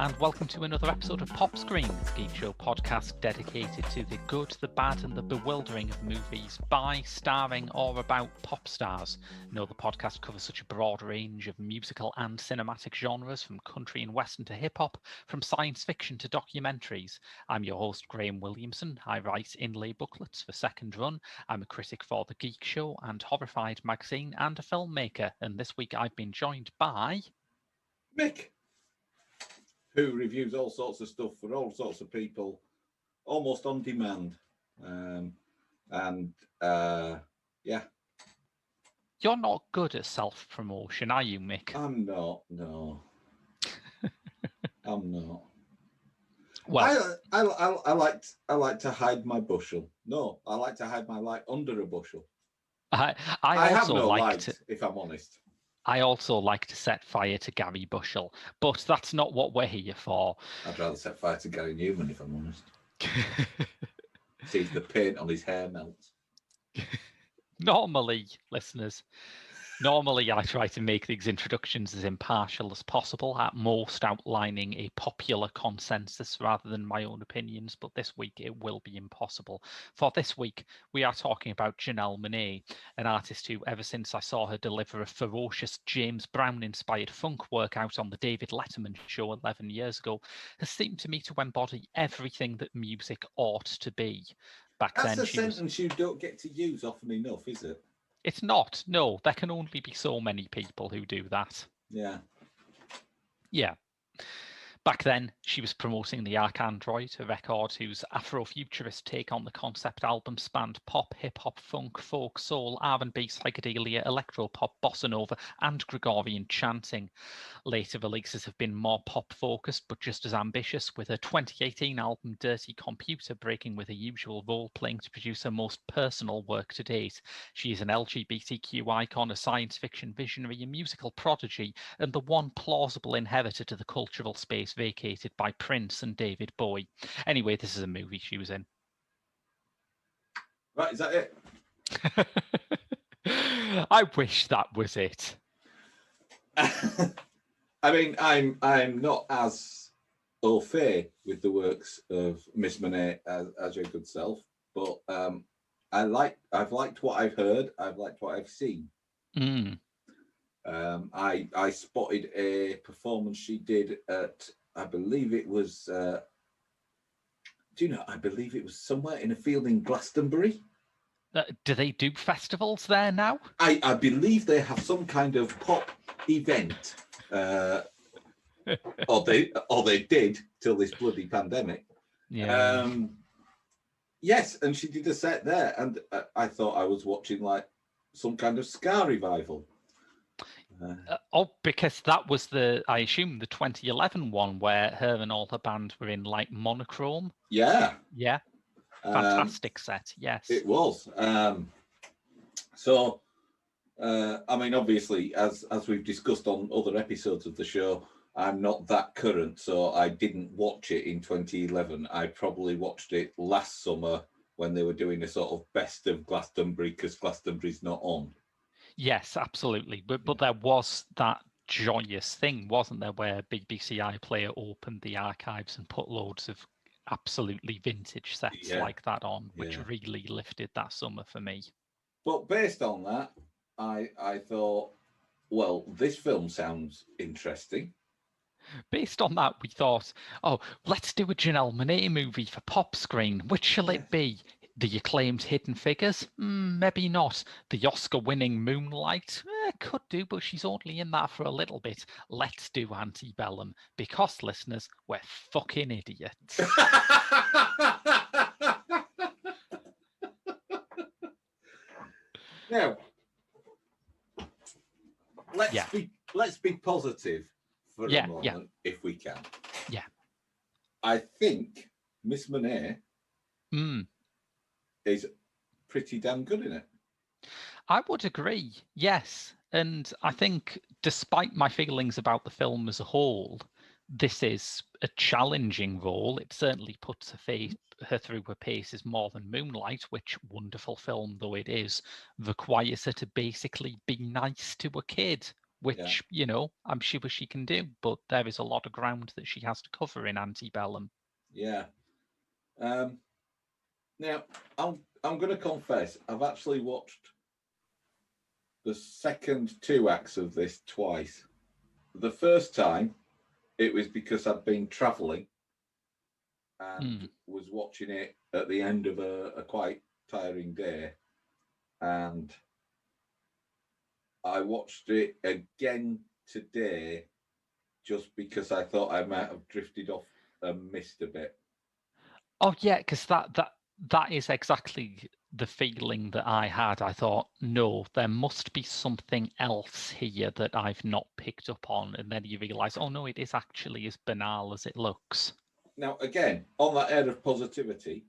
and welcome to another episode of Pop Screen, the Geek Show podcast dedicated to the good, the bad, and the bewildering of movies by, starring, or about pop stars. The podcast covers such a broad range of musical and cinematic genres, from country and western to hip-hop, from science fiction to documentaries. I'm your host, Graham Williamson. I write inlay booklets for Second Run. I'm a critic for The Geek Show and Horrified magazine, and a filmmaker. And this week I've been joined by... Mick, who reviews all sorts of stuff for all sorts of people, almost on demand. Yeah. You're not good at self-promotion, are you, Mick? I'm not, no. I'm not. Well, I like to hide my bushel. No, I like to hide my light under a bushel. I have also no like light, to... if I'm honest. I also like to set fire to Gary Bushell, but that's not what we're here for. I'd rather set fire to Gary Newman, if I'm honest. See if the paint on his hair melts. Normally, listeners, I try to make these introductions as impartial as possible, at most outlining a popular consensus rather than my own opinions, but this week it will be impossible. For this week, we are talking about Janelle Monáe, an artist who, ever since I saw her deliver a ferocious James Brown-inspired funk workout on the David Letterman show 11 years ago, has seemed to me to embody everything that music ought to be. Back That's then, a sentence you don't get to use often enough, is it? It's not. No, there can only be so many people who do that. Yeah. Yeah. Back then, she was promoting the Arcandroid, a record whose Afrofuturist take on the concept album spanned pop, hip-hop, funk, folk, soul, R&B, psychedelia, electropop, bossa nova, and Gregorian chanting. Later releases have been more pop-focused, but just as ambitious, with her 2018 album Dirty Computer breaking with her usual role-playing to produce her most personal work to date. She is an LGBTQ icon, a science fiction visionary, a musical prodigy, and the one plausible inheritor to the cultural space vacated by Prince and David Bowie. Anyway, this is a movie she was in. Right, is that it? I wish that was it. I mean, I'm not as au fait with the works of Miss Monáe as your good self, but I've liked what I've heard. I've liked what I've seen. I spotted a performance she did at, I believe it was, I believe it was somewhere in a field in Glastonbury. Do they do festivals there now? I believe they have some kind of pop event, or they did till this bloody pandemic. Yeah. Yes, and she did a set there, and I thought I was watching like some kind of ska revival. Because that was I assume, the 2011 one where her and all her band were in like monochrome. Yeah. Fantastic set. Yes, it was. I mean, obviously, as we've discussed on other episodes of the show, I'm not that current, so I didn't watch it in 2011. I probably watched it last summer when they were doing a sort of best of Glastonbury, because Glastonbury's not on. Yes, absolutely. But there was that joyous thing, wasn't there, where BBC iPlayer opened the archives and put loads of absolutely vintage sets like that on, which really lifted that summer for me. But based on that, I thought, well, this film sounds interesting. Based on that, we thought, let's do a Janelle Monáe movie for Pop Screen. Which shall it be? The acclaimed Hidden Figures? Maybe not. The Oscar-winning Moonlight? Could do, but she's only in that for a little bit. Let's do Antebellum, because, listeners, we're fucking idiots. Now, let's be positive for a moment, if we can. Yeah. I think Miss Monáe is pretty damn good in it. I would agree, yes. And I think, despite my feelings about the film as a whole, this is a challenging role. It certainly puts her through her paces more than Moonlight, which, wonderful film though it is, requires her to basically be nice to a kid, which, you know, I'm sure she can do, but there is a lot of ground that she has to cover in Antebellum. Yeah. Now, I'm going to confess, I've actually watched the second 2 acts of this twice. The first time, it was because I'd been travelling and was watching it at the end of a quite tiring day. And I watched it again today just because I thought I might have drifted off and missed a bit. Oh yeah, because that is exactly the feeling that I had. I thought, no, there must be something else here that I've not picked up on, and then you realise, oh no, it is actually as banal as it looks. Now, again, on that air of positivity,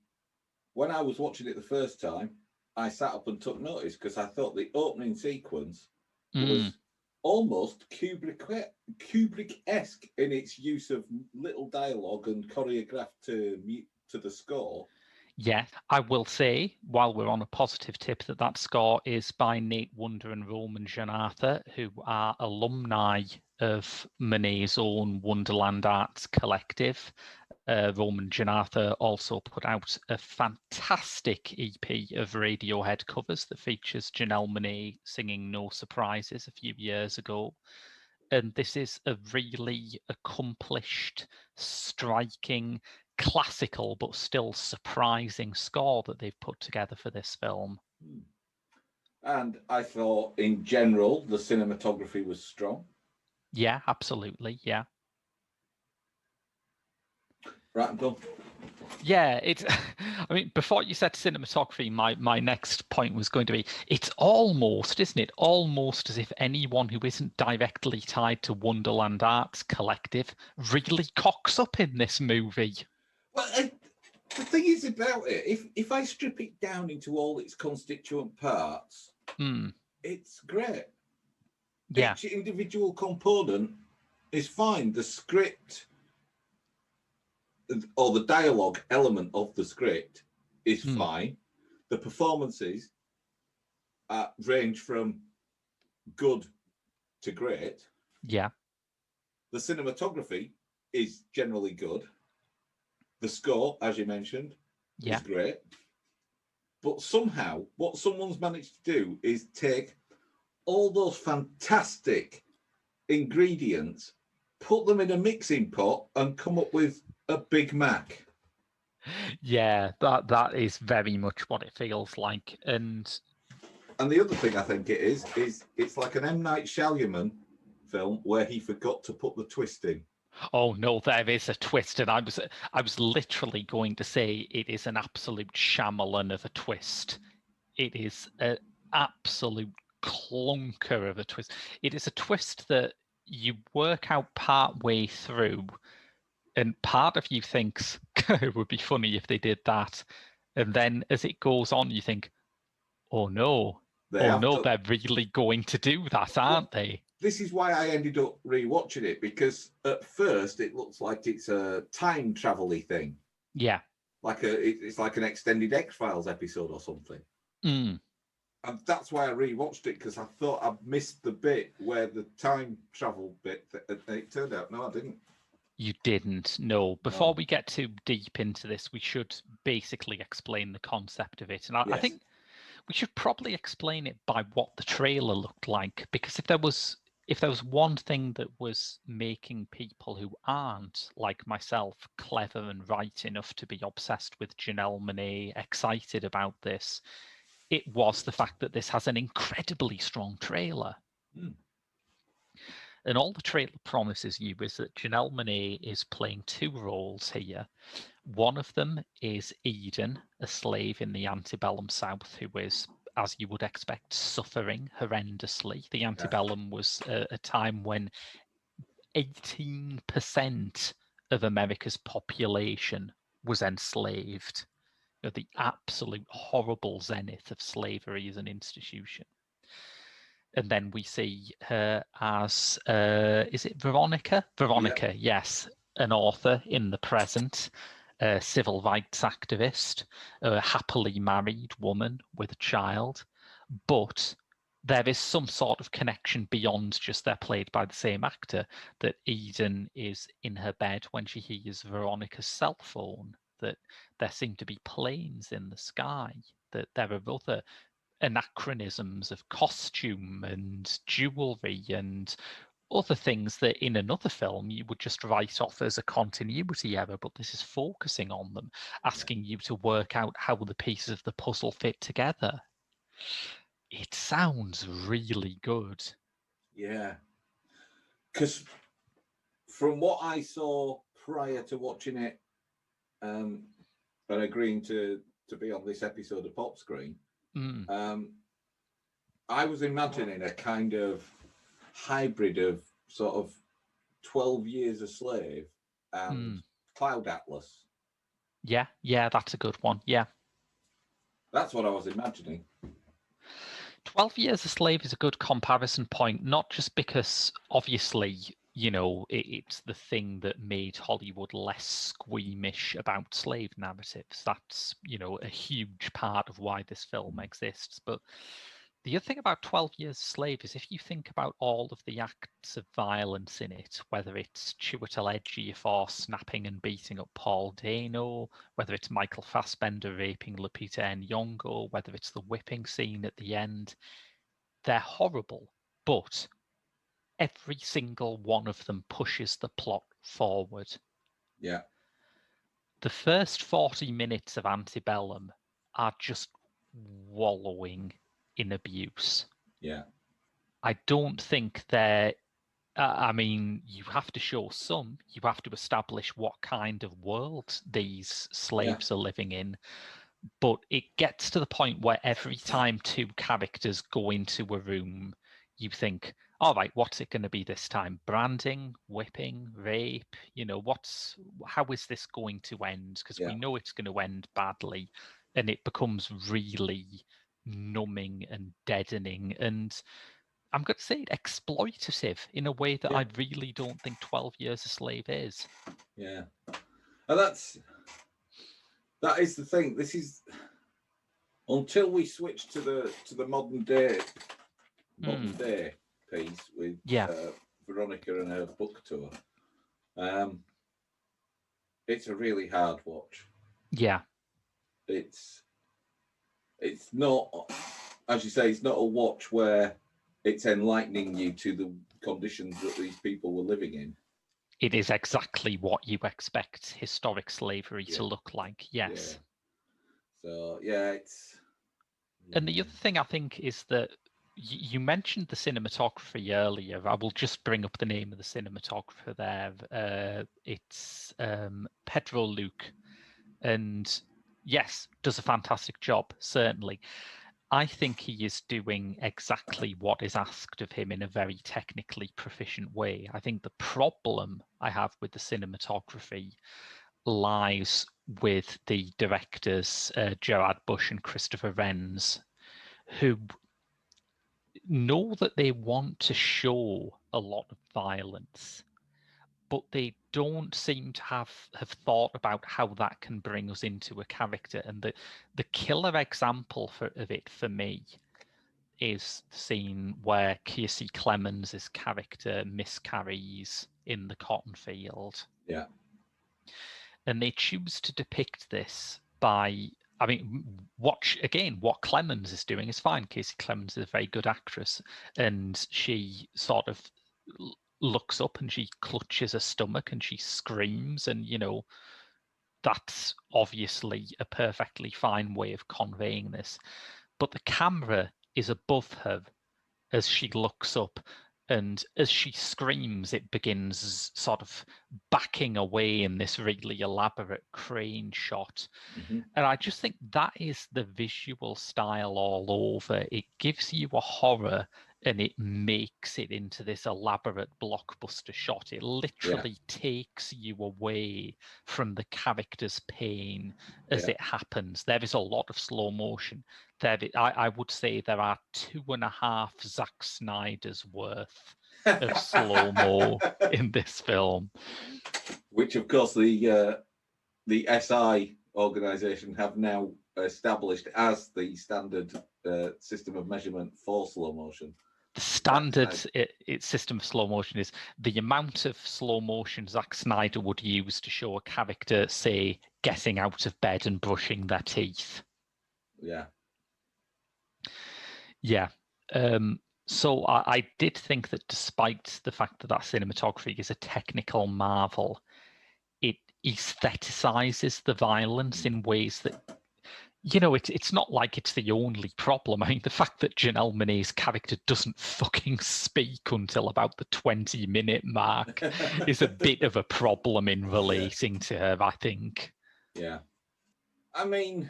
when I was watching it the first time, I sat up and took notice because I thought the opening sequence was almost Kubrick-esque in its use of little dialogue and choreographed to the score. Yeah, I will say, while we're on a positive tip, that score is by Nate Wonder and Roman Janatha, who are alumni of Monet's own Wonderland Arts Collective. Roman Janatha also put out a fantastic EP of Radiohead covers that features Janelle Monáe singing No Surprises a few years ago. And this is a really accomplished, striking, classical but still surprising score that they've put together for this film. And I thought, in general, the cinematography was strong. Yeah, absolutely. Yeah. Right, I'm done. Yeah, it's. I mean, before you said cinematography, my next point was going to be, it's almost, isn't it? Almost as if anyone who isn't directly tied to Wonderland Arts Collective really cocks up in this movie. Well, the thing is about it, if I strip it down into all its constituent parts, it's great. Yeah. Each individual component is fine. The script or the dialogue element of the script is fine. The performances range from good to great. Yeah. The cinematography is generally good. The score, as you mentioned, is great. But somehow, what someone's managed to do is take all those fantastic ingredients, put them in a mixing pot, and come up with a Big Mac. Yeah, that is very much what it feels like. And the other thing I think it is it's like an M. Night Shyamalan film where he forgot to put the twist in. Oh no, there is a twist, and I was literally going to say it is an absolute Shyamalan of a twist. It is an absolute clunker of a twist. It is a twist that you work out part way through, and part of you thinks it would be funny if they did that, and then as it goes on, you think, oh no, they're really going to do that, aren't they? This is why I ended up rewatching it, because at first it looks like it's a time travel-y thing. Yeah. It's like an extended X-Files episode or something. And that's why I rewatched it, because I thought I'd missed the bit where the time travel bit, and it turned out, no, I didn't. You didn't, no. Before we get too deep into this, we should basically explain the concept of it. And I think we should probably explain it by what the trailer looked like, because if there was one thing that was making people who aren't, like myself, clever and right enough to be obsessed with Janelle Monáe, excited about this, it was the fact that this has an incredibly strong trailer. And all the trailer promises you is that Janelle Monáe is playing 2 roles here. One of them is Eden, a slave in the antebellum South, who is, as you would expect, suffering horrendously. The antebellum was a time when 18% of America's population was enslaved. The absolute horrible zenith of slavery as an institution. And then we see her as, is it Veronica? Veronica, yes, an author in the present, a civil rights activist, a happily married woman with a child. But there is some sort of connection beyond just they're played by the same actor, that Eden is in her bed when she hears Veronica's cell phone, that there seem to be planes in the sky, that there are other anachronisms of costume and jewelry and other things that in another film you would just write off as a continuity error, but this is focusing on them, asking you to work out how the pieces of the puzzle fit together. It sounds really good. Yeah. Because from what I saw prior to watching it and agreeing to be on this episode of Pop Screen, I was imagining a kind of hybrid of sort of 12 Years a Slave and Cloud Atlas. Yeah, that's a good one. Yeah. That's what I was imagining. 12 Years a Slave is a good comparison point, not just because obviously, you know, it's the thing that made Hollywood less squeamish about slave narratives. That's, you know, a huge part of why this film exists. But the other thing about 12 Years a Slave is if you think about all of the acts of violence in it, whether it's Chiwetel Ejiofor snapping and beating up Paul Dano, whether it's Michael Fassbender raping Lupita Nyong'o, whether it's the whipping scene at the end, they're horrible. But every single one of them pushes the plot forward. Yeah. The first 40 minutes of Antebellum are just wallowing in abuse. Yeah. I don't think they're. I mean, you have to show some. You have to establish what kind of world these slaves are living in. But it gets to the point where every time two characters go into a room, you think, all right, what's it going to be this time? Branding, whipping, rape? You know, how is this going to end? Because we know it's going to end badly, and it becomes really numbing and deadening, and I'm going to say exploitative in a way that I really don't think 12 Years a Slave is. Yeah. And that is the thing. This is until we switch to the modern day piece with Veronica and her book tour. It's a really hard watch. Yeah. It's not, as you say, it's not a watch where it's enlightening you to the conditions that these people were living in. It is exactly what you expect historic slavery to look like. Yes. Yeah. So it's. And the other thing I think is that you mentioned the cinematography earlier. I will just bring up the name of the cinematographer there. It's Pedro Luke, and yes, does a fantastic job, certainly. I think he is doing exactly what is asked of him in a very technically proficient way. I think the problem I have with the cinematography lies with the directors, Gerard Bush and Christopher Renz, who know that they want to show a lot of violence, but they don't seem to have thought about how that can bring us into a character. And the killer example of it for me is the scene where Kiersey Clemens' character miscarries in the cotton field. Yeah. And they choose to depict this by, I mean, what Clemens is doing is fine. Kiersey Clemens is a very good actress, and she sort of looks up and she clutches her stomach and she screams, and you know, that's obviously a perfectly fine way of conveying this. But the camera is above her as she looks up, and as she screams, it begins sort of backing away in this really elaborate crane shot. Mm-hmm. And I just think that is the visual style all over. It gives you a horror and it makes it into this elaborate blockbuster shot. It literally takes you away from the character's pain as it happens. There is a lot of slow motion. I would say there are 2.5 Zack Snyder's worth of slow-mo in this film. Which, of course, the SI organization have now established as the standard system of measurement for slow motion. The standard system of slow motion is the amount of slow motion Zack Snyder would use to show a character, say, getting out of bed and brushing their teeth. Yeah. Yeah. So I did think that despite the fact that cinematography is a technical marvel, it aestheticizes the violence in ways that, it's not like it's the only problem. I mean, the fact that Janelle Monáe's character doesn't fucking speak until about the 20-minute mark is a bit of a problem in relating to her, I think. Yeah. I mean,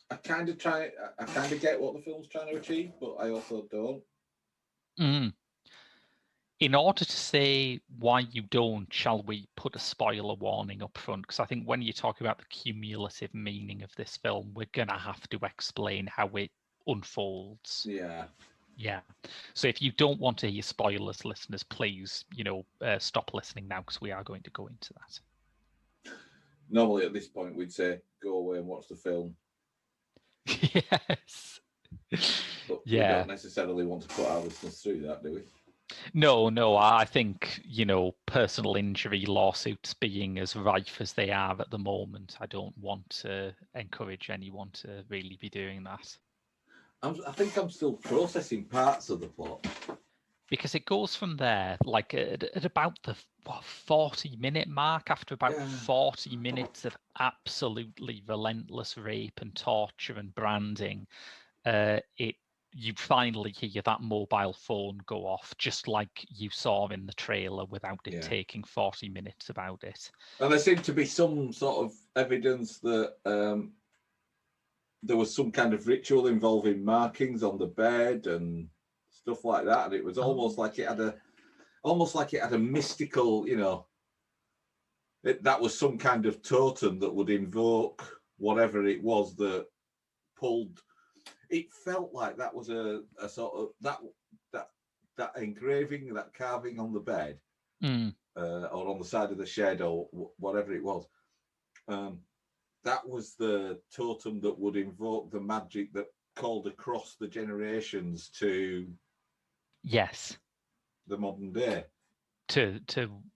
I kind of get what the film's trying to achieve, but I also don't. In order to say why you don't, shall we put a spoiler warning up front? Because I think when you talk about the cumulative meaning of this film, we're going to have to explain how it unfolds. Yeah. Yeah. So if you don't want to hear spoilers, listeners, please, stop listening now, because we are going to go into that. Normally at this point, we'd say, go away and watch the film. Yes. But we don't necessarily want to put our listeners through that, do we? No, I think, personal injury lawsuits being as rife as they are at the moment, I don't want to encourage anyone to really be doing that. I think I'm still processing parts of the plot. Because it goes from there, like at about the 40-minute mark, after about 40 minutes of absolutely relentless rape and torture and branding, you finally hear that mobile phone go off, just like you saw in the trailer, without it taking 40 minutes about it. And there seemed to be some sort of evidence that there was some kind of ritual involving markings on the bed and stuff like that, and it was almost like it had a mystical, that was some kind of totem that would invoke whatever it was that pulled. It felt like that was a sort of that engraving, that carving on the bed, or on the side of the shed, or whatever it was. That was the totem that would invoke the magic that called across the generations to the modern day, to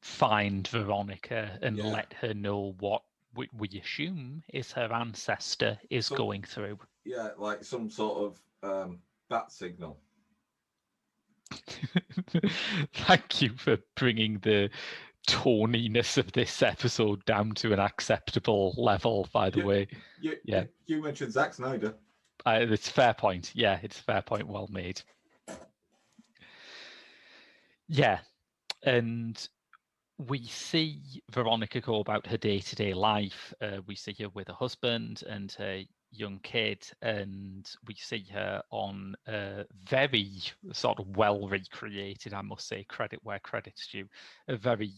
find Veronica and let her know what we assume is her ancestor is going through. Yeah, like some sort of bat signal. Thank you for bringing the toniness of this episode down to an acceptable level, by the way. You mentioned Zack Snyder. It's a fair point. Yeah, it's a fair point. Well made. Yeah, and we see Veronica go about her day-to-day life. We see her with her husband and her young kid, and we see her on a very sort of well recreated, I must say, credit where credit's due, a very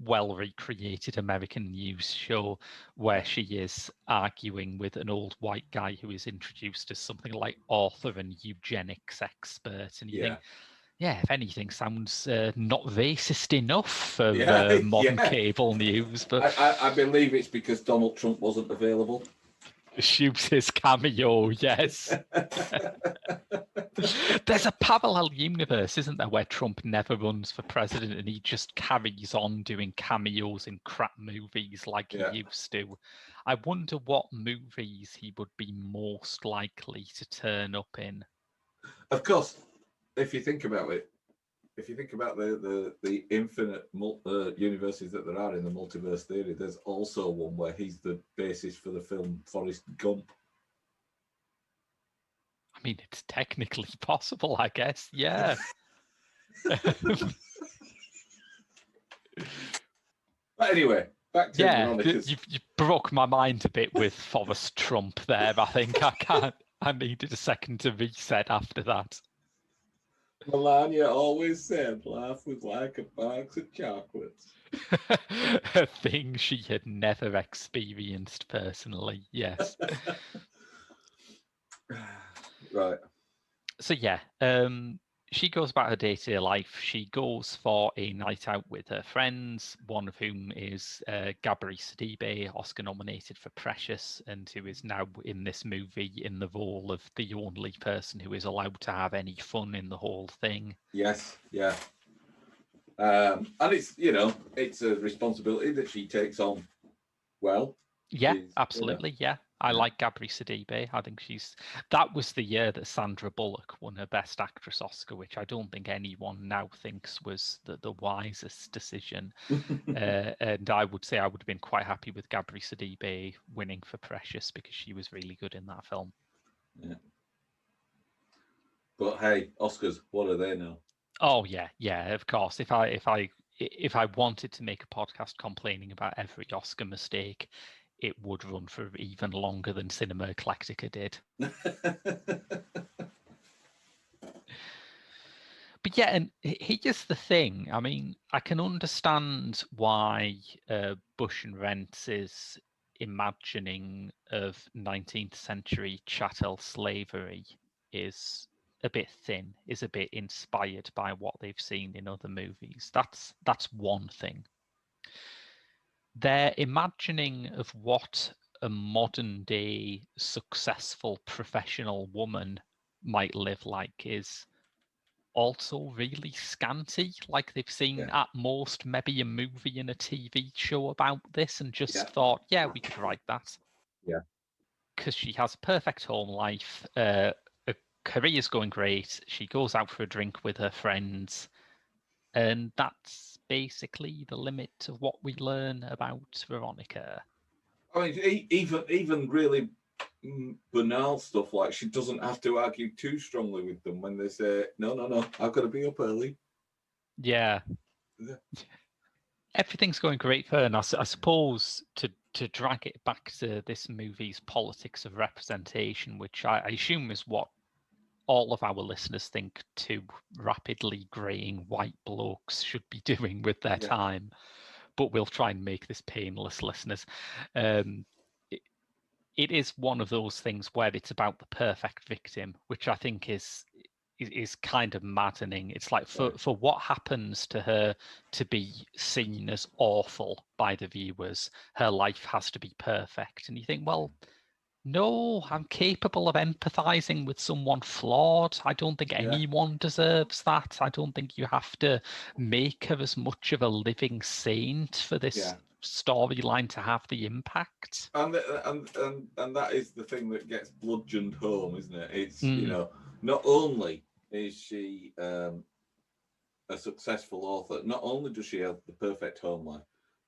well recreated American news show where she is arguing with an old white guy who is introduced as something like author and eugenics expert, and you think, if anything, sounds not racist enough for modern cable news. But I believe it's because Donald Trump wasn't available. Shoots his cameo, yes. There's a parallel universe, isn't there, where Trump never runs for president and he just carries on doing cameos in crap movies like he used to. I wonder what movies he would be most likely to turn up in. Of course, if you think about it, if you think about the infinite universes that there are in the multiverse theory, there's also one where he's the basis for the film Forrest Gump. I mean, it's technically possible, I guess. Yeah. But anyway, back to Veronica's. You broke my mind a bit with Forrest Trump there. I think I needed a second to reset after that. Melania always said life was like a box of chocolates. A thing she had never experienced personally, yes. Right. So she goes about her day-to-day life. She goes for a night out with her friends, one of whom is Gabri Sidibe, Oscar nominated for Precious, and who is now in this movie in the role of the only person who is allowed to have any fun in the whole thing. Yes, yeah. And it's, it's a responsibility that she takes on well. Yeah, absolutely. Yeah. I like Gabri Sidibe. I think that was the year that Sandra Bullock won her Best Actress Oscar, which I don't think anyone now thinks was the wisest decision. And I would say I would have been quite happy with Gabri Sidibe winning for Precious because she was really good in that film. Yeah. But hey, Oscars, what are they now? Oh yeah, of course. If I wanted to make a podcast complaining about every Oscar mistake, it would run for even longer than Cinema Eclectica did. But yeah, and here's the thing. I mean, I can understand why Bush and Rentz's imagining of 19th century chattel slavery is a bit thin, is a bit inspired by what they've seen in other movies. That's one thing. Their imagining of what a modern day successful professional woman might live like is also really scanty. Like they've seen at most maybe a movie and a TV show about this and just thought, yeah, we could write that. Yeah. Because she has a perfect home life, her career's going great, she goes out for a drink with her friends, and that's basically the limit of what we learn about Veronica. I mean, even really banal stuff like she doesn't have to argue too strongly with them when they say, no, I've got to be up early. Yeah. Everything's going great for her, and I suppose to drag it back to this movie's politics of representation, which I assume is what all of our listeners think two rapidly greying white blokes should be doing with their time, but we'll try and make this painless, listeners. It is one of those things where it's about the perfect victim, which I think is kind of maddening. It's like for what happens to her to be seen as awful by the viewers, her life has to be perfect. And you think, well, no, I'm capable of empathizing with someone flawed. I don't think anyone deserves that. I don't think you have to make her as much of a living saint for this storyline to have the impact. And that is the thing that gets bludgeoned home, isn't it? It's not only is she a successful author, not only does she have the perfect home life,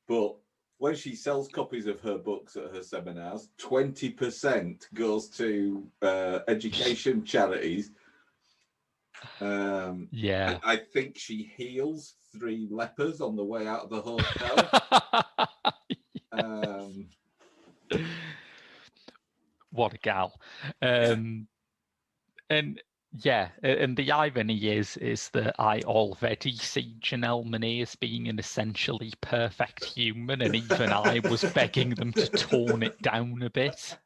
but when she sells copies of her books at her seminars, 20% goes to education charities. I think she heals 3 lepers on the way out of the hotel. What a gal. And the irony is that I already see Janelle Monáe as being an essentially perfect human, and even I was begging them to tone it down a bit.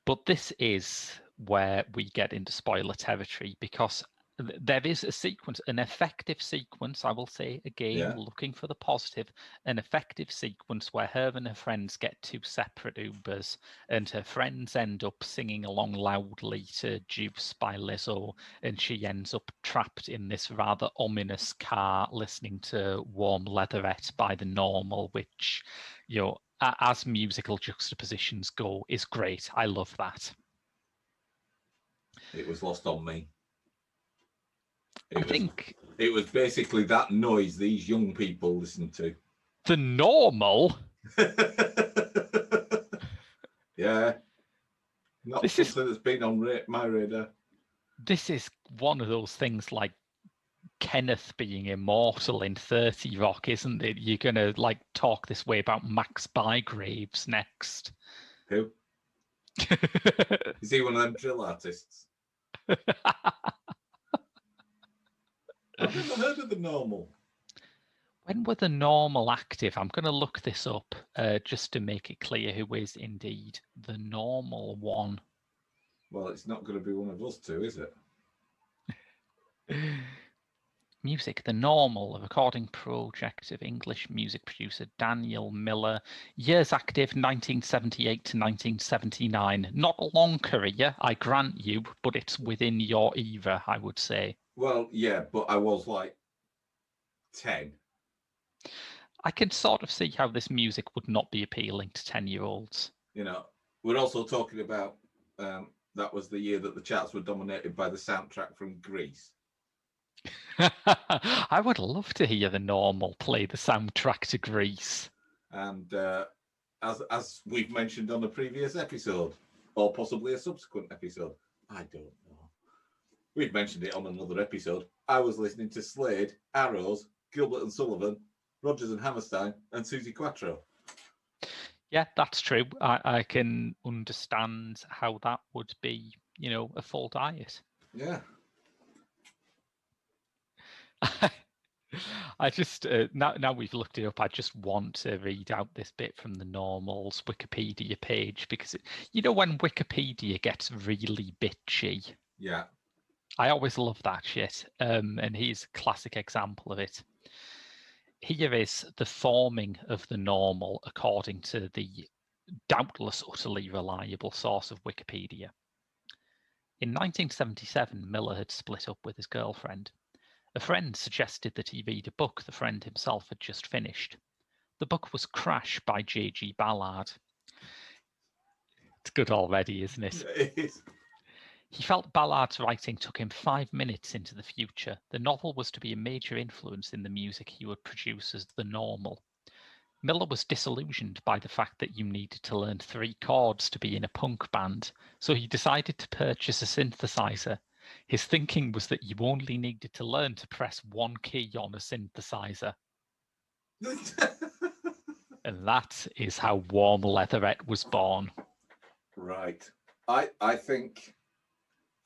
But this is where we get into spoiler territory, because there is a sequence, an effective sequence, I will say again, looking for the positive, an effective sequence where her and her friends get 2 separate Ubers, and her friends end up singing along loudly to Juice by Lizzo, and she ends up trapped in this rather ominous car listening to Warm Leatherette by The Normal, which, as musical juxtapositions go, is great. I love that. It was lost on me. It was basically that noise these young people listen to. The Normal? Yeah. Not something that's been on my radar. This is one of those things like Kenneth being immortal in 30 Rock, isn't it? You're going to talk this way about Max Bygraves next. Who? Is he one of them drill artists? I've never heard of The Normal. When were The Normal active? I'm going to look this up just to make it clear who is indeed The Normal one. Well, it's not going to be one of us two, is it? Music, The Normal, a recording project of English music producer Daniel Miller. Years active, 1978 to 1979. Not a long career, I grant you, but it's within your era, I would say. Well, yeah, but I was like 10. I can sort of see how this music would not be appealing to 10-year-olds. You know, we're also talking about that was the year that the charts were dominated by the soundtrack from Grease. I would love to hear The Normal play the soundtrack to Grease. And as we've mentioned on a previous episode, or possibly a subsequent episode, I don't know. We've mentioned it on another episode. I was listening to Slade, Arrows, Gilbert and Sullivan, Rodgers and Hammerstein, and Suzi Quatro. Yeah, that's true. I can understand how that would be, a full diet. Yeah. I just now we've looked it up, I just want to read out this bit from the Normal's Wikipedia page because when Wikipedia gets really bitchy. Yeah. I always love that shit, and he's a classic example of it. Here is the forming of the Normal according to the doubtless utterly reliable source of Wikipedia. In 1977, Miller had split up with his girlfriend. A friend suggested that he read a book the friend himself had just finished. The book was Crash by J.G. Ballard. It's good already, isn't it? It is. He felt Ballard's writing took him 5 minutes into the future. The novel was to be a major influence in the music he would produce as The Normal. Miller was disillusioned by the fact that you needed to learn 3 chords to be in a punk band, so he decided to purchase a synthesizer. His thinking was that you only needed to learn to press 1 key on a synthesizer. And that is how Warm Leatherette was born. Right. I think,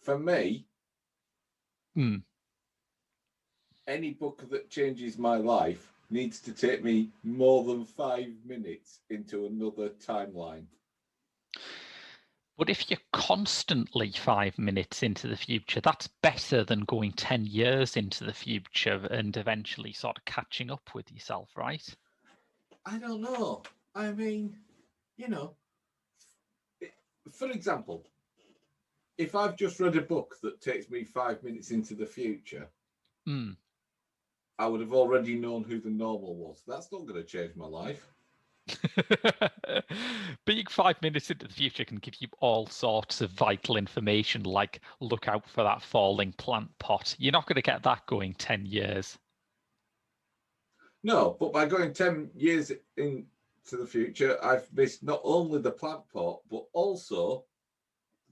for me, any book that changes my life needs to take me more than 5 minutes into another timeline. But if you're constantly 5 minutes into the future, that's better than going 10 years into the future and eventually sort of catching up with yourself, right? I don't know. I mean, for example, if I've just read a book that takes me 5 minutes into the future, I would have already known who the Normal was. That's not going to change my life. Being 5 minutes into the future can give you all sorts of vital information, like look out for that falling plant pot. You're not going to get that going 10 years. No, but by going 10 years into the future, I've missed not only the plant pot, but also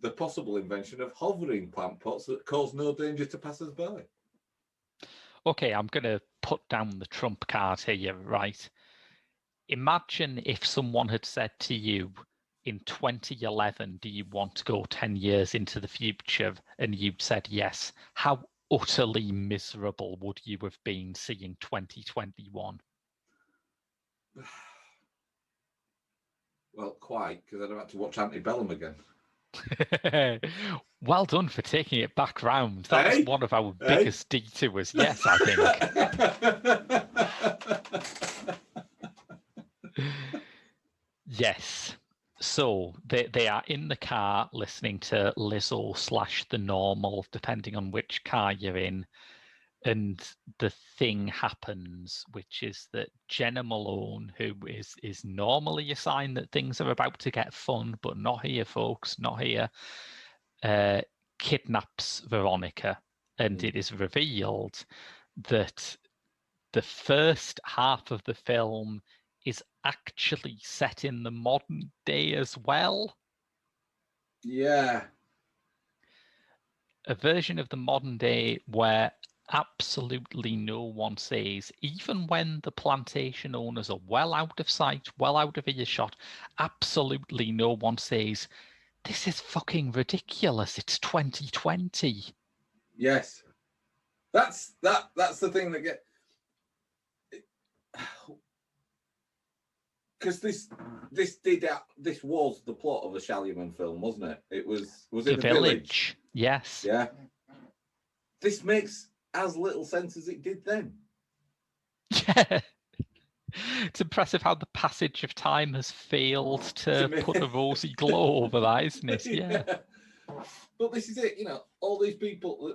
the possible invention of hovering plant pots that cause no danger to passers-by. Okay, I'm going to put down the trump card here, right? Imagine if someone had said to you in 2011, do you want to go 10 years into the future? And you'd said yes. How utterly miserable would you have been seeing 2021? Well, quite, because I'd have had to watch Antebellum again. Well done for taking it back round. That was one of our biggest detours. Yes, I think. Yes. So they are in the car listening to Lizzo / The Normal, depending on which car you're in. And the thing happens, which is that Jenna Malone, who is normally a sign that things are about to get fun, but not here, folks, not here, kidnaps Veronica. And it is revealed that the first half of the film is actually set in the modern day as well. Yeah. A version of the modern day where absolutely no one says, even when the plantation owners are well out of sight, well out of earshot, absolutely no one says, this is fucking ridiculous. It's 2020. Yes. That's the thing that because this was the plot of a Shalyman film, wasn't it? It was in the village. Yes. Yeah. This makes as little sense as it did then. Yeah. It's impressive how the passage of time has failed to put a rosy glow over that, isn't it? Yeah. But this is it, all these people,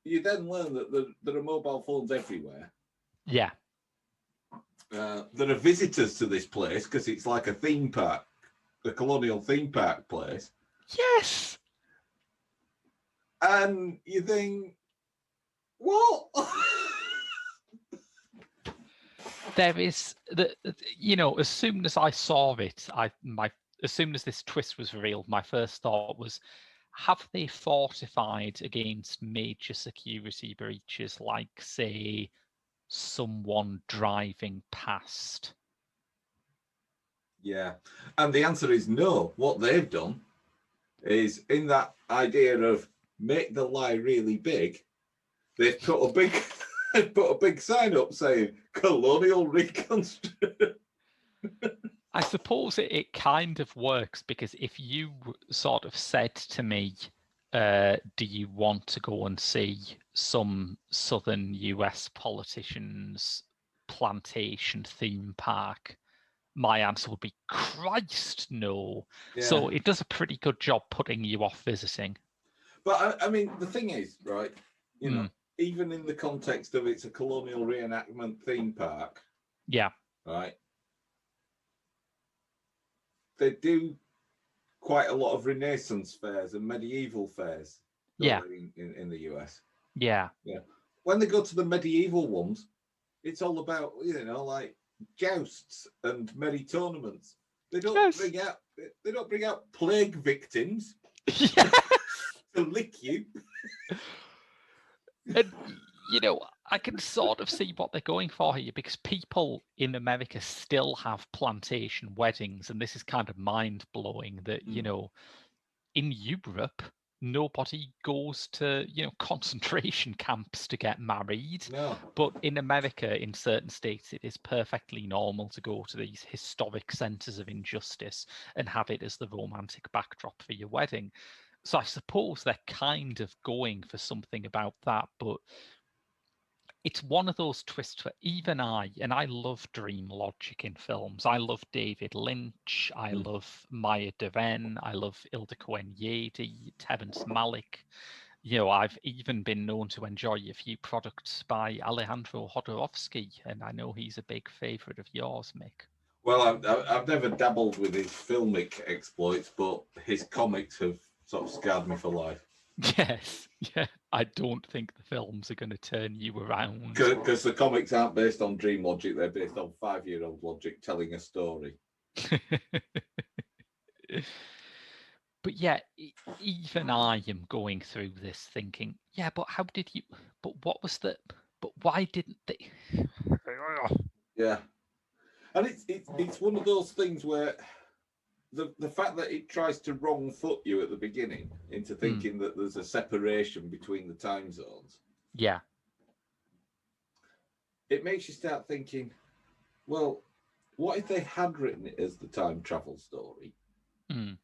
you then learn that there are mobile phones everywhere. Yeah. There are visitors to this place because it's like a theme park, a colonial theme park place. Yes. And you think, what? There is as soon as I saw it, as soon as this twist was revealed, my first thought was, have they fortified against major security breaches, like, say, someone driving past? Yeah. And the answer is no. What they've done is, in that idea of make the lie really big, they've put a big sign up saying colonial reconstruction. I suppose it kind of works, because if you sort of said to me, do you want to go and see some southern US politician's plantation theme park, my answer would be, Christ, no. Yeah. So it does a pretty good job putting you off visiting. But I mean, the thing is, right, even in the context of it's a colonial reenactment theme park, yeah, right, they do quite a lot of Renaissance fairs and medieval fairs. Yeah. In the US. Yeah. Yeah. When they go to the medieval ones, it's all about, like jousts and merry tournaments. They don't bring out plague victims Yeah. to lick you. And I can sort of see what they're going for here, because people in America still have plantation weddings, and this is kind of mind-blowing that in Europe nobody goes to concentration camps to get married. No. But in America, in certain states, it is perfectly normal to go to these historic centers of injustice and have it as the romantic backdrop for your wedding. So I suppose they're kind of going for something about that, but it's one of those twists where even I love dream logic in films. I love David Lynch. I love Maya Deren. I love Ildiko Enyedi, Terrence Malick. I've even been known to enjoy a few products by Alejandro Jodorowsky, and I know he's a big favourite of yours, Mick. Well, I've never dabbled with his filmic exploits, but his comics have sort of scarred me for life. Yes, yeah. I don't think the films are going to turn you around. Because the comics aren't based on dream logic, they're based on 5-year-old logic telling a story. But yeah, even I am going through this thinking, yeah, but why didn't they? Yeah. And it's one of those things where the fact that it tries to wrong foot you at the beginning into thinking that there's a separation between the time zones. Yeah. It makes you start thinking, well, what if they had written it as the time travel story? Mm.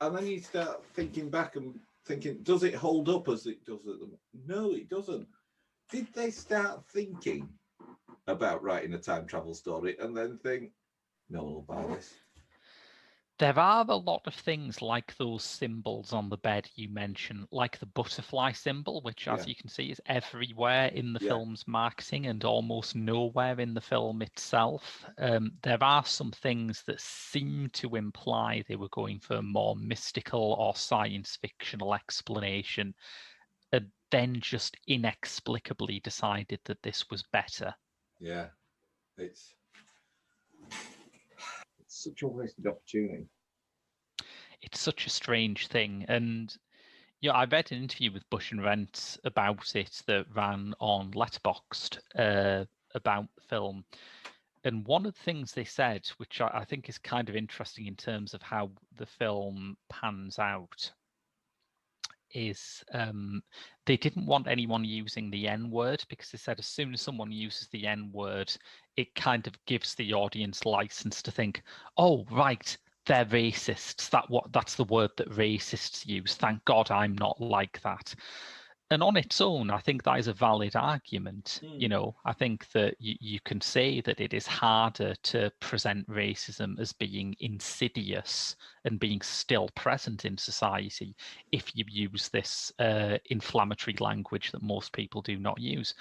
And then you start thinking back and thinking, does it hold up as it does at the moment? No, it doesn't. Did they start thinking about writing a time travel story and then think, no one will buy this? There are a lot of things like those symbols on the bed you mentioned, like the butterfly symbol, which, as you can see, is everywhere in the film's marketing and almost nowhere in the film itself. There are some things that seem to imply they were going for a more mystical or science fictional explanation, and then just inexplicably decided that this was better. Yeah, it's such a wasted opportunity. It's such a strange thing. And I read an interview with Bush and Rent about it that ran on Letterboxd about the film. And one of the things they said, which I think is kind of interesting in terms of how the film pans out, is they didn't want anyone using the N-word, because they said as soon as someone uses the N-word, it kind of gives the audience license to think, oh, right, they're racists. That's the word that racists use. Thank God I'm not like that. And on its own, I think that is a valid argument. You know, I think that you can say that it is harder to present racism as being insidious and being still present in society if you use this inflammatory language that most people do not use.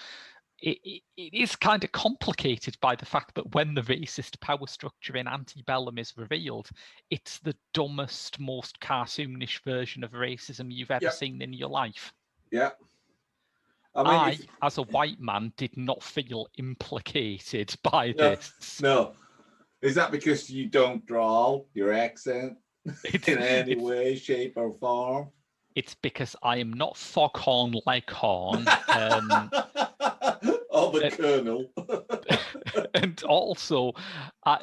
It is kind of complicated by the fact that when the racist power structure in Antebellum is revealed, it's the dumbest, most cartoonish version of racism you've ever seen in your life. Yeah. I mean, as a white man, did not feel implicated by this. No. Is that because you don't draw your accent in any way, shape, or form? It's because I am not Foghorn Leghorn. Or the Colonel. And also,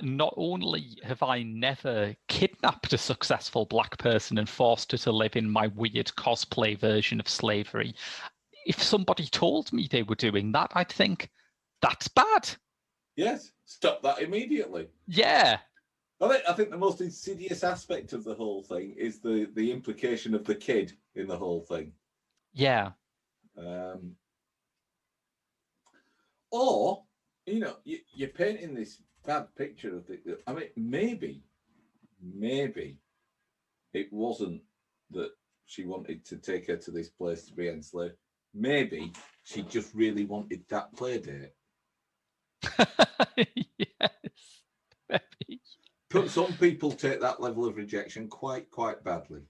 not only have I never kidnapped a successful black person and forced her to live in my weird cosplay version of slavery, if somebody told me they were doing that, I'd think, that's bad. Yes, stop that immediately. Yeah. I think the most insidious aspect of the whole thing is the implication of the kid in the whole thing. Yeah. Or, you know, you're painting this bad picture of the. I mean, maybe it wasn't that she wanted to take her to this place to be enslaved. Maybe she just really wanted that play date. Yes, maybe. But some people take that level of rejection quite badly.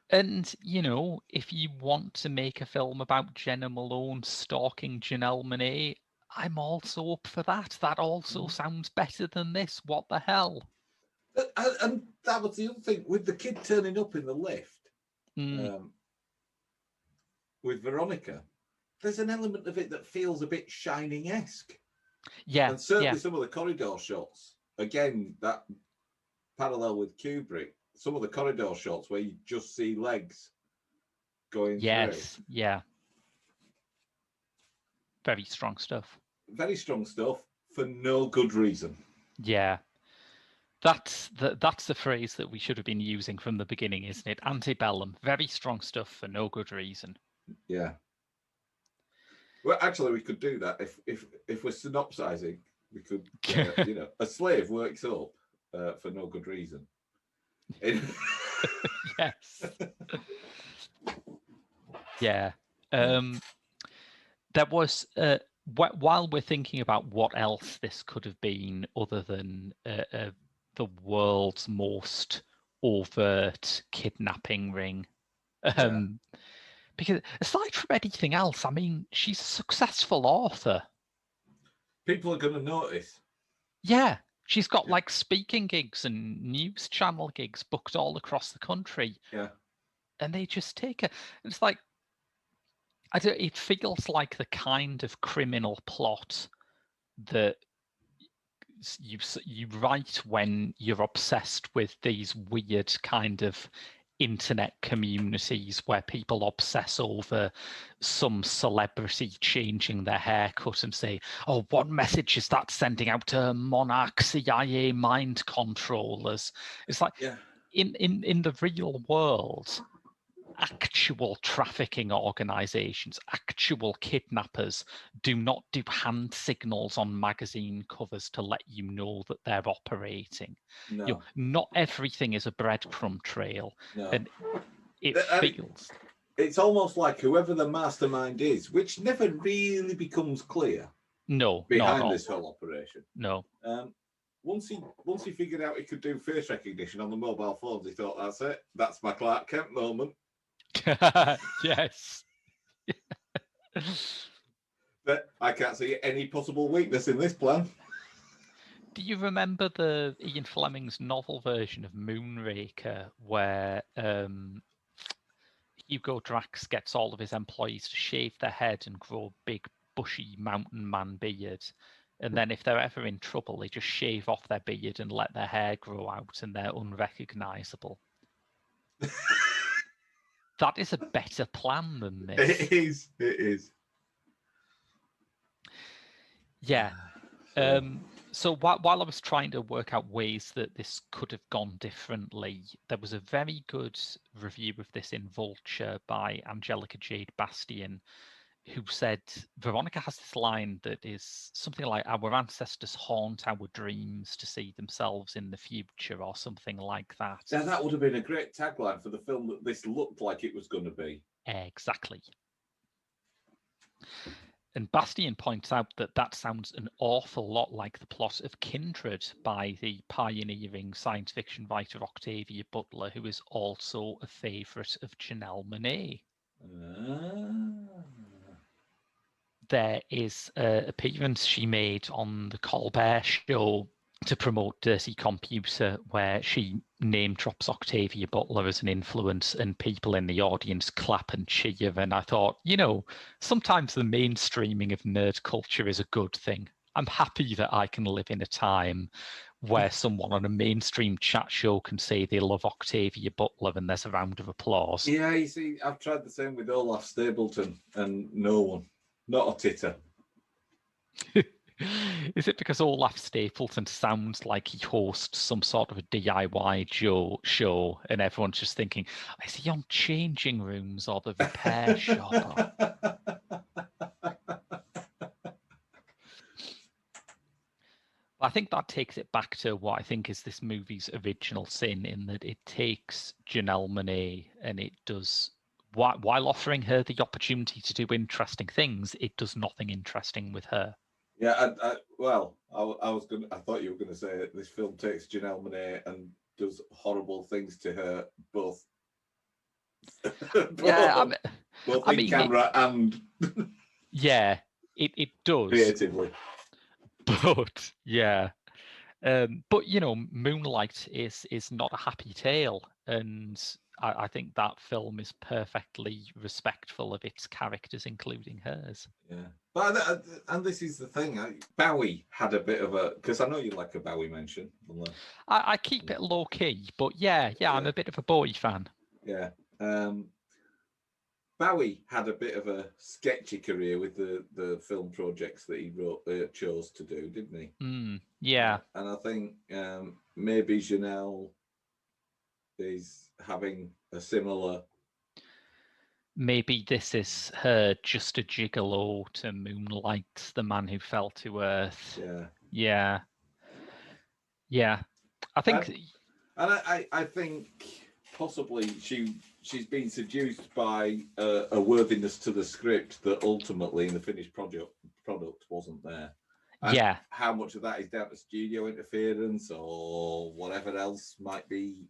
And, you know, if you want to make a film about Jenna Malone stalking Janelle Monáe, I'm also up for that. That also sounds better than this. What the hell? And that was the other thing with the kid turning up in the lift with Veronica. There's an element of it that feels a bit Shining-esque. Yeah. And certainly some of the corridor shots, again, that parallel with Kubrick, some of the corridor shots where you just see legs going through. Yeah. Very strong stuff. Very strong stuff for no good reason. Yeah. That's the phrase that we should have been using from the beginning, isn't it? Antebellum. Very strong stuff for no good reason. Yeah. Well, actually, we could do that if we're synopsizing. We could, you know, a slave works up for no good reason. Yes. Yeah. There was while we're thinking about what else this could have been other than the world's most overt kidnapping ring. Because aside from anything else, I mean, she's a successful author. People are going to notice. Yeah. She's got like speaking gigs and news channel gigs booked all across the country. Yeah. And they just take her. It's like, it feels like the kind of criminal plot that you write when you're obsessed with these weird kind of internet communities where people obsess over some celebrity changing their haircut and say, oh, what message is that sending out to monarch CIA mind controllers? It's like in the real world, actual trafficking organizations, actual kidnappers do not do hand signals on magazine covers to let you know that they're operating. No. You know, not everything is a breadcrumb trail. No. And it feels... It's almost like whoever the mastermind is, which never really becomes clear. No, behind this whole operation. No. Once he figured out he could do face recognition on the mobile phones, he thought, that's it. That's my Clark Kent moment. Yes. But I can't see any possible weakness in this plan. Do you remember the Ian Fleming's novel version of Moonraker where Hugo Drax gets all of his employees to shave their head and grow a big bushy mountain man beard, and then if they're ever in trouble they just shave off their beard and let their hair grow out and they're unrecognizable? That is a better plan than It this. is. Yeah. So while I was trying to work out ways that this could have gone differently, there was a very good review of this in Vulture by Angelica Jade Bastian, who said Veronica has this line that is something like, "Our ancestors haunt our dreams to see themselves in the future," or something like that. Now, that would have been a great tagline for the film that this looked like it was going to be. Exactly. And Bastian points out that that sounds an awful lot like the plot of Kindred by the pioneering science fiction writer Octavia Butler, who is also a favourite of Janelle Monáe. There is an appearance she made on the Colbert Show to promote Dirty Computer, where she name drops Octavia Butler as an influence, and people in the audience clap and cheer. And I thought, sometimes the mainstreaming of nerd culture is a good thing. I'm happy that I can live in a time where someone on a mainstream chat show can say they love Octavia Butler and there's a round of applause. Yeah, you see, I've tried the same with Olaf Stapleton and no one. Not a titter. Is it because Olaf Stapleton sounds like he hosts some sort of a DIY show and everyone's just thinking, is he on Changing Rooms or the Repair Shop? I think that takes it back to what I think is this movie's original sin, in that it takes Janelle Monáe and it does, while offering her the opportunity to do interesting things, it does nothing interesting with her. Yeah, I thought you were going to say this film takes Janelle Monáe and does horrible things to her, both camera and yeah, it does creatively. But yeah, but Moonlight is not a happy tale, and I think that film is perfectly respectful of its characters, including hers. Yeah, but and this is the thing. Bowie had a bit of a, because I know you like a Bowie mention. I keep it low key, but yeah, I'm a bit of a Bowie fan. Yeah. Bowie had a bit of a sketchy career with the film projects that he chose to do, didn't he? Yeah. And I think maybe Janelle is having a similar. Maybe this is her Just a Gigolo to Moonlight, The Man Who Fell to Earth. Yeah. I think, I think possibly she's been seduced by a worthiness to the script that ultimately in the finished product wasn't there. And how much of that is down to studio interference or whatever else might be,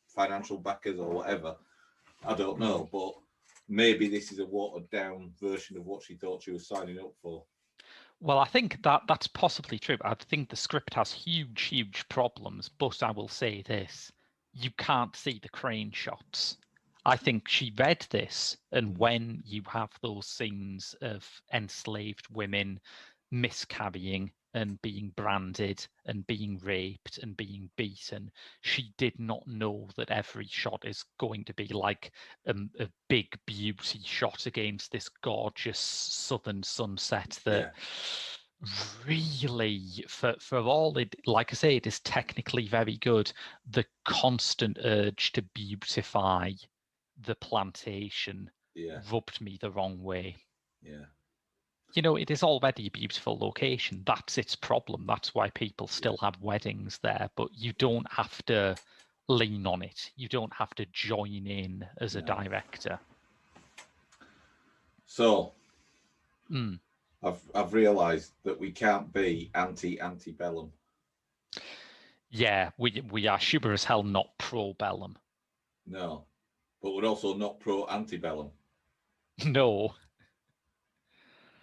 financial backers or whatever, I don't know. But maybe this is a watered down version of what she thought she was signing up for. Well, I think that's possibly true. I think the script has huge problems, but I will say this: you can't see the crane shots. I think she read this, and when you have those scenes of enslaved women miscarrying and being branded and being raped and being beaten, she did not know that every shot is going to be like a big beauty shot against this gorgeous southern sunset that really, for all it, like I say, it is technically very good, the constant urge to beautify the plantation rubbed me the wrong way. It is already a beautiful location. That's its problem. That's why people still have weddings there. But you don't have to lean on it. You don't have to join in as a director. So, I've realised that we can't be Antebellum. Yeah, we are sure as hell not pro-bellum. No, but we're also not pro-Antebellum. No.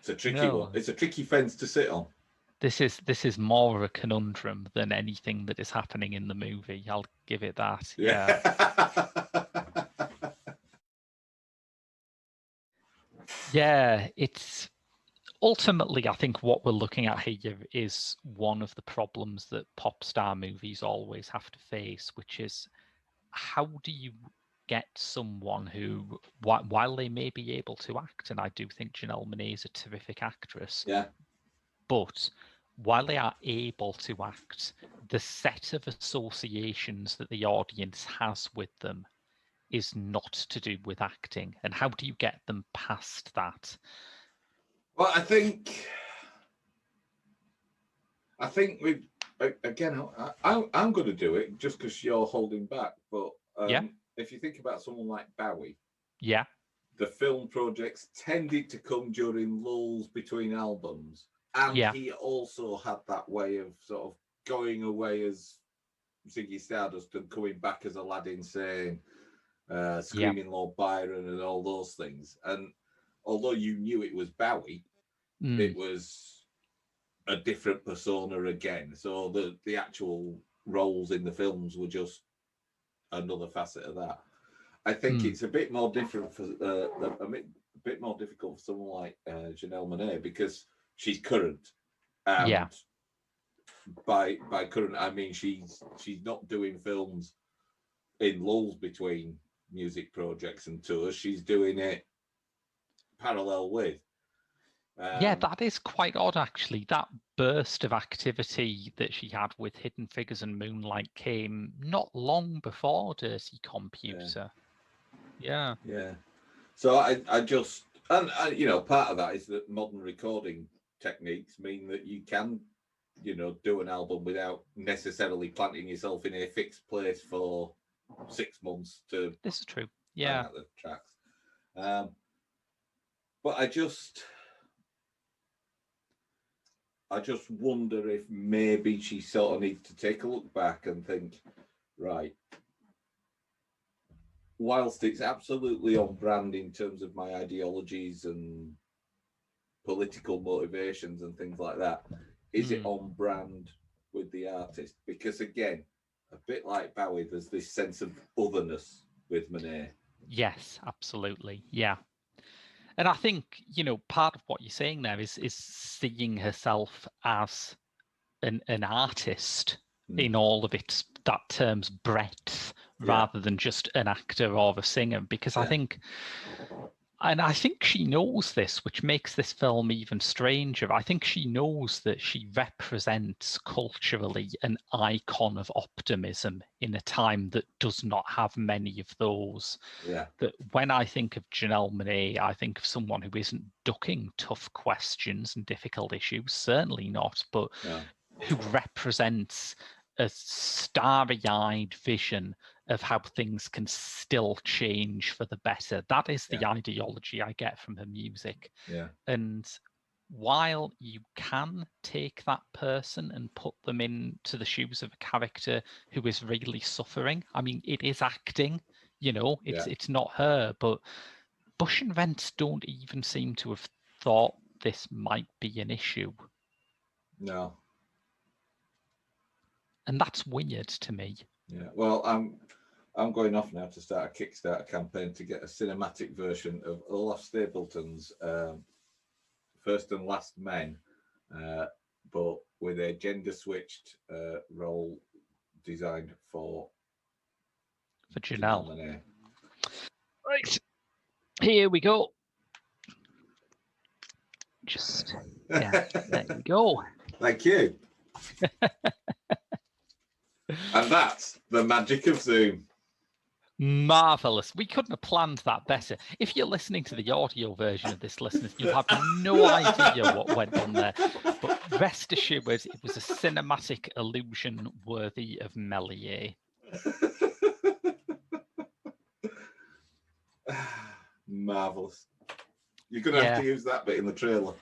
It's a tricky one. It's a tricky fence to sit on. This is more of a conundrum than anything that is happening in the movie. I'll give it that. Yeah. Yeah, it's ultimately, I think what we're looking at here is one of the problems that pop star movies always have to face, which is how do you get someone who, while they may be able to act, and I do think Janelle Monáe is a terrific actress, Yeah. but while they are able to act, the set of associations that the audience has with them is not to do with acting. And how do you get them past that? Well, I think we again. I'm going to do it just because you're holding back. But Yeah. if you think about someone like Bowie, Yeah. the film projects tended to come during lulls between albums, and Yeah. he also had that way of sort of going away as Ziggy Stardust and coming back as Aladdin Sane, Screaming Lord Byron, and all those things. And although you knew it was Bowie, it was a different persona again. So the actual roles in the films were just another facet of that. I think it's a bit more different for a bit more difficult for someone like Janelle Monáe because she's current, and by current I mean she's not doing films in lulls between music projects and tours. She's doing it parallel with. Yeah, that is quite odd, actually. That burst of activity that she had with Hidden Figures and Moonlight came not long before Dirty Computer. Yeah. So I just, and part of that is that modern recording techniques mean that you can, do an album without necessarily planting yourself in a fixed place for 6 months to. This is true. Yeah. Out the tracks. But I just wonder if maybe she sort of needs to take a look back and think, right, whilst it's absolutely on brand in terms of my ideologies and political motivations and things like that, is it on brand with the artist? Because again, a bit like Bowie, there's this sense of otherness with Monáe. Yes, absolutely. Yeah. And I think, part of what you're saying there is seeing herself as an artist in all of its that term's breadth rather than just an actor or a singer, because I think she knows this, which makes this film even stranger. I think she knows that she represents culturally an icon of optimism in a time that does not have many of those. That when I think of Janelle Monáe, I think of someone who isn't ducking tough questions and difficult issues, certainly not, but who represents a starry-eyed vision of how things can still change for the better. That is the ideology I get from her music. And while you can take that person and put them into the shoes of a character who is really suffering, I mean, it is acting, it's not her, but Bush and Vance don't even seem to have thought this might be an issue. No. And that's weird to me. Yeah. Well, I'm going off now to start a Kickstarter campaign to get a cinematic version of Olaf Stapleton's First and Last Men, but with a gender switched role designed for Janelle. Right. Here we go. Just there you go. Thank you. And that's the magic of Zoom. Marvelous. We couldn't have planned that better. If you're listening to the audio version of this, listeners, you have no idea what went on there. But rest assured, it was a cinematic illusion worthy of Méliès. Marvelous. You're going to have to use that bit in the trailer.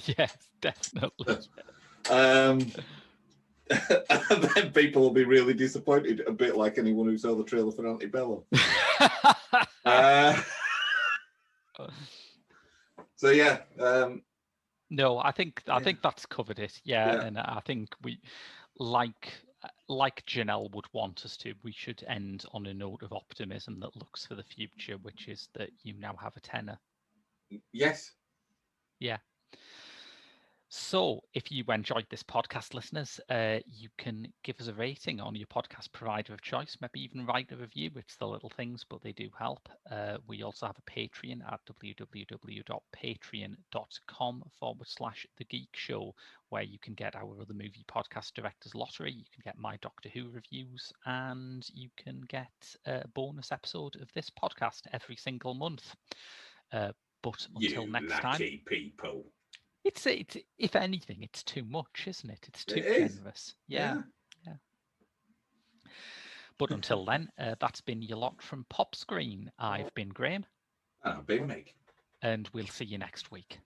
Yes, definitely. And then people will be really disappointed, a bit like anyone who saw the trailer for Antebellum. So yeah. No, I think that's covered it. Yeah, and I think we, like Janelle would want us to, we should end on a note of optimism that looks for the future, which is that you now have a tenor. Yes. Yeah. So, if you enjoyed this podcast, listeners, you can give us a rating on your podcast provider of choice, maybe even write a review. It's the little things, but they do help. We also have a Patreon at www.patreon.com/The Geek Show, where you can get our other movie podcast Director's Lottery, you can get my Doctor Who reviews, and you can get a bonus episode of this podcast every single month. But until next time, lucky people. It's if anything, it's too much, isn't it? It's too generous. Yeah. But until then, that's been your lot from Pop Screen. I've been Graham. And I've been Mick. And we'll see you next week.